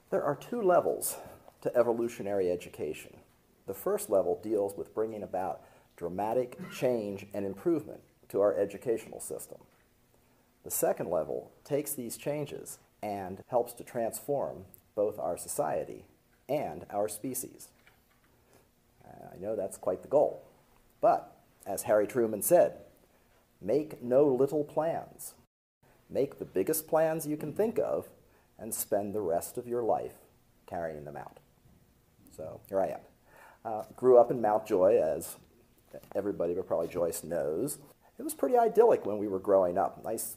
There are two levels to evolutionary education. The first level deals with bringing about dramatic change and improvement to our educational system. The second level takes these changes and helps to transform both our society and our species. I know that's quite the goal. But, as Harry Truman said, make no little plans. Make the biggest plans you can think of and spend the rest of your life carrying them out. So here I am. Grew up in Mountjoy, as everybody but probably Joyce knows. It was pretty idyllic when we were growing up. Nice,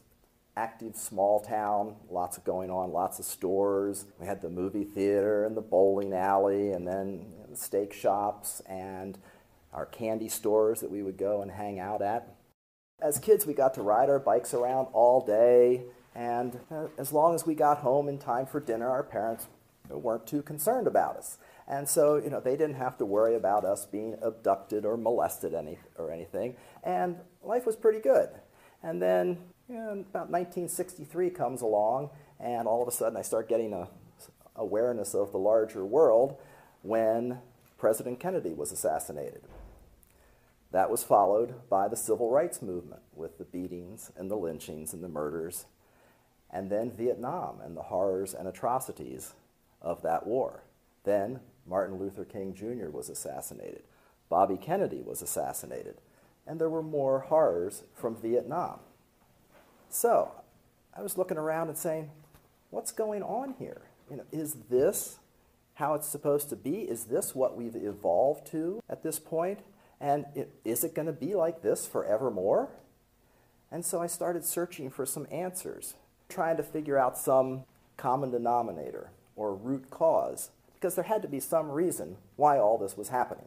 active, small town, lots of going on, lots of stores. We had the movie theater and the bowling alley, and then the steak shops and our candy stores that we would go and hang out at. As kids, we got to ride our bikes around all day, and as long as we got home in time for dinner, our parents weren't too concerned about us. And so, they didn't have to worry about us being abducted or molested or anything, and life was pretty good. And then, about 1963 comes along, and all of a sudden I start getting a awareness of the larger world when President Kennedy was assassinated. That was followed by the civil rights movement with the beatings and the lynchings and the murders, and then Vietnam and the horrors and atrocities of that war. Then Martin Luther King Jr. was assassinated. Bobby Kennedy was assassinated. And there were more horrors from Vietnam. So I was looking around and saying, what's going on here? Is this how it's supposed to be? Is this what we've evolved to at this point? And is it going to be like this forevermore? And so I started searching for some answers, trying to figure out some common denominator or root cause, because there had to be some reason why all this was happening.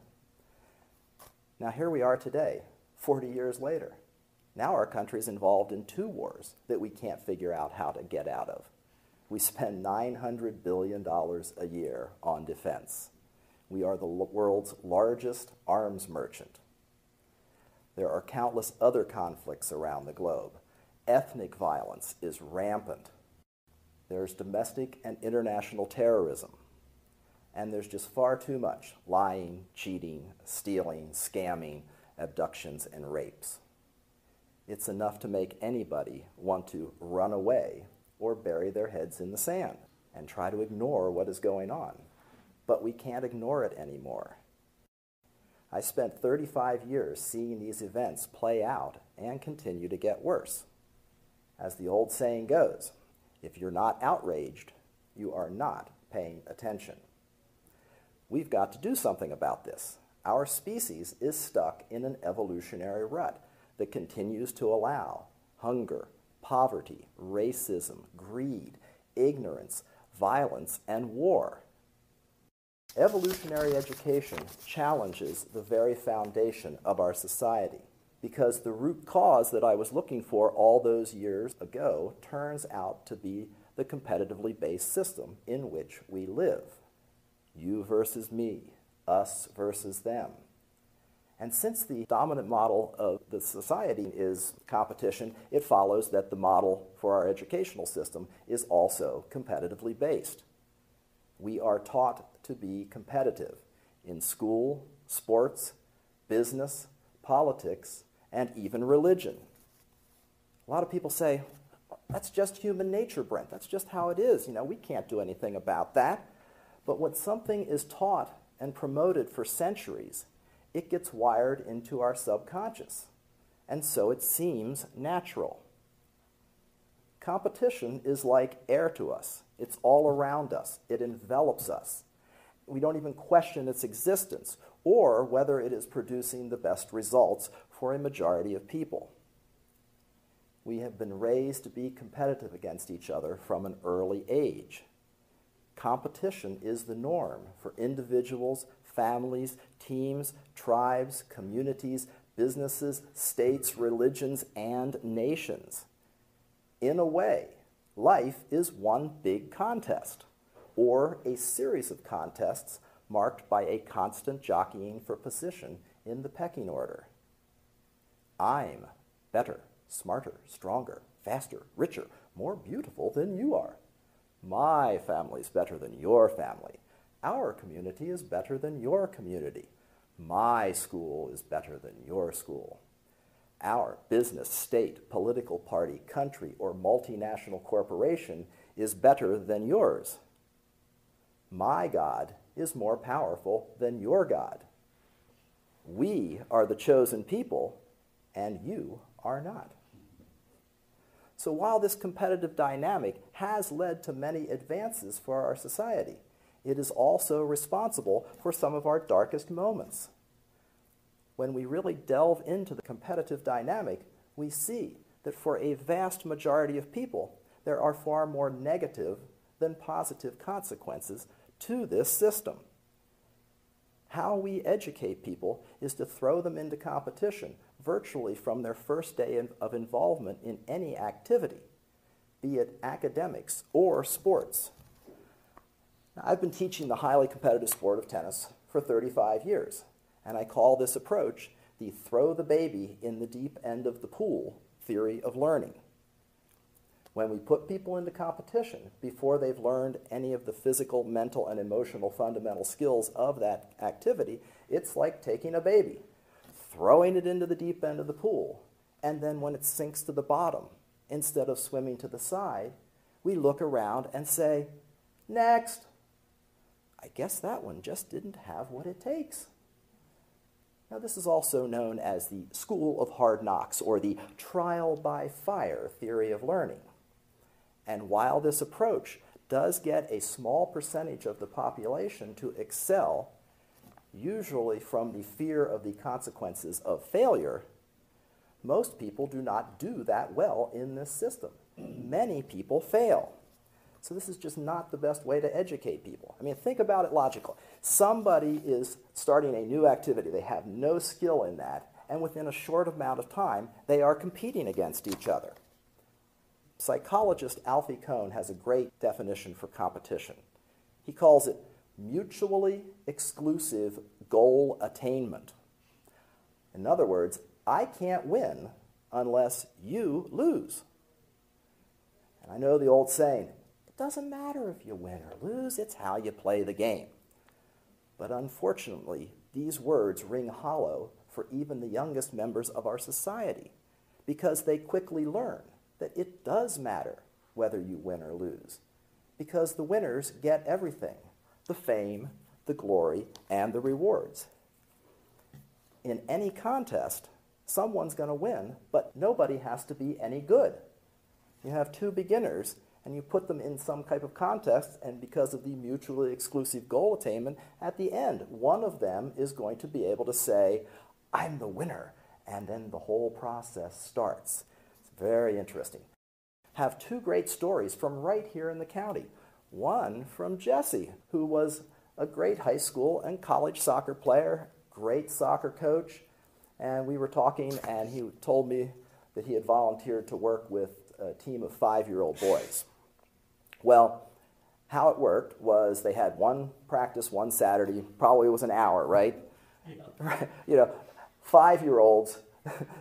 Now here we are today, 40 years later. Now our country's involved in 2 wars that we can't figure out how to get out of. We spend $900 billion a year on defense. We are the world's largest arms merchant. There are countless other conflicts around the globe. Ethnic violence is rampant. There's domestic and international terrorism. And there's just far too much lying, cheating, stealing, scamming, abductions, and rapes. It's enough to make anybody want to run away or bury their heads in the sand and try to ignore what is going on. But we can't ignore it anymore. I spent 35 years seeing these events play out and continue to get worse. As the old saying goes, if you're not outraged, you are not paying attention. We've got to do something about this. Our species is stuck in an evolutionary rut that continues to allow hunger, poverty, racism, greed, ignorance, violence, and war. Evolutionary education challenges the very foundation of our society, because the root cause that I was looking for all those years ago turns out to be the competitively based system in which we live. You versus me, us versus them. And since the dominant model of the society is competition, it follows that the model for our educational system is also competitively based. We are taught to be competitive in school, sports, business, politics, and even religion. A lot of people say, that's just human nature, Brent. That's just how it is. We can't do anything about that. But when something is taught and promoted for centuries, it gets wired into our subconscious, and so it seems natural. Competition is like air to us. It's all around us. It envelops us. We don't even question its existence or whether it is producing the best results for a majority of people. We have been raised to be competitive against each other from an early age. Competition is the norm for individuals, families, teams, tribes, communities, businesses, states, religions, and nations. In a way, life is one big contest, or a series of contests marked by a constant jockeying for position in the pecking order. I'm better, smarter, stronger, faster, richer, more beautiful than you are. My family is better than your family. Our community is better than your community. My school is better than your school. Our business, state, political party, country, or multinational corporation is better than yours. My God is more powerful than your God. We are the chosen people, and you are not. So while this competitive dynamic has led to many advances for our society, it is also responsible for some of our darkest moments. When we really delve into the competitive dynamic, we see that for a vast majority of people, there are far more negative than positive consequences to this system. How we educate people is to throw them into competition virtually from their first day of involvement in any activity, be it academics or sports. Now, I've been teaching the highly competitive sport of tennis for 35 years, and I call this approach the throw the baby in the deep end of the pool theory of learning. When we put people into competition before they've learned any of the physical, mental, and emotional fundamental skills of that activity, it's like taking a baby, throwing it into the deep end of the pool, and then when it sinks to the bottom, instead of swimming to the side, we look around and say, next. I guess that one just didn't have what it takes. Now, this is also known as the school of hard knocks, or the trial by fire theory of learning. And while this approach does get a small percentage of the population to excel, usually from the fear of the consequences of failure, most people do not do that well in this system. Many people fail. So this is just not the best way to educate people. I mean, think about it logical. Somebody is starting a new activity. They have no skill in that, and within a short amount of time, they are competing against each other. Psychologist Alfie Kohn has a great definition for competition. He calls it mutually exclusive goal attainment. In other words, I can't win unless you lose. And I know the old saying, it doesn't matter if you win or lose, it's how you play the game. But unfortunately, these words ring hollow for even the youngest members of our society, because they quickly learn that it does matter whether you win or lose, because the winners get everything, the fame, the glory, and the rewards. In any contest, someone's going to win, but nobody has to be any good. You have two beginners, and you put them in some type of contest, and because of the mutually exclusive goal attainment, at the end, one of them is going to be able to say, I'm the winner, and then the whole process starts. Very interesting. Have two great stories from right here in the county. One from Jesse, who was a great high school and college soccer player, great soccer coach, and we were talking, and he told me that he had volunteered to work with a team of 5-year-old boys. Well, how it worked was they had one practice one Saturday, probably was an hour, right? Yeah. You know, 5-year-olds,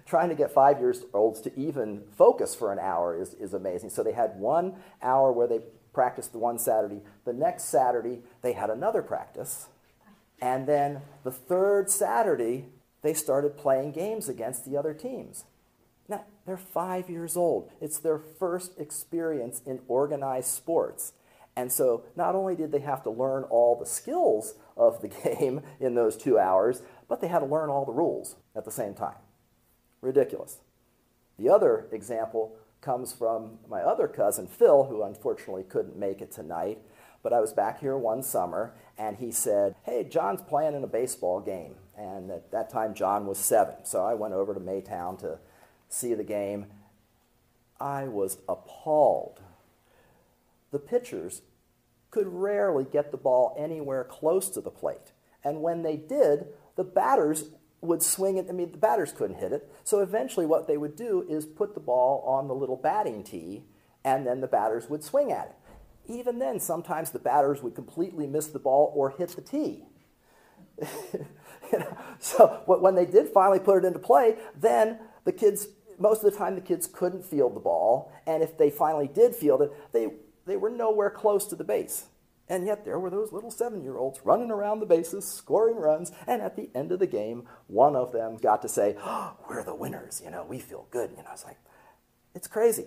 trying to get 5-year-olds to even focus for an hour is amazing. So they had 1 hour where they practiced the one Saturday. The next Saturday, they had another practice. And then the third Saturday, they started playing games against the other teams. Now, they're 5 years old. It's their first experience in organized sports. And so not only did they have to learn all the skills of the game in those 2 hours, but they had to learn all the rules at the same time. Ridiculous. The other example comes from my other cousin, Phil, who unfortunately couldn't make it tonight. But I was back here one summer, and he said, hey, John's playing in a baseball game. And at that time, John was 7. So I went over to Maytown to see the game. I was appalled. The pitchers could rarely get the ball anywhere close to the plate. And when they did, the batters would swing it. I mean, the batters couldn't hit it. So eventually what they would do is put the ball on the little batting tee, and then the batters would swing at it. Even then, sometimes the batters would completely miss the ball or hit the tee. You know? So when they did finally put it into play, then most of the time the kids couldn't field the ball, and if they finally did field it, they they were nowhere close to the base. And yet there were those little 7-year-olds running around the bases, scoring runs, and at the end of the game, one of them got to say, oh, we're the winners, we feel good. It's like, it's crazy.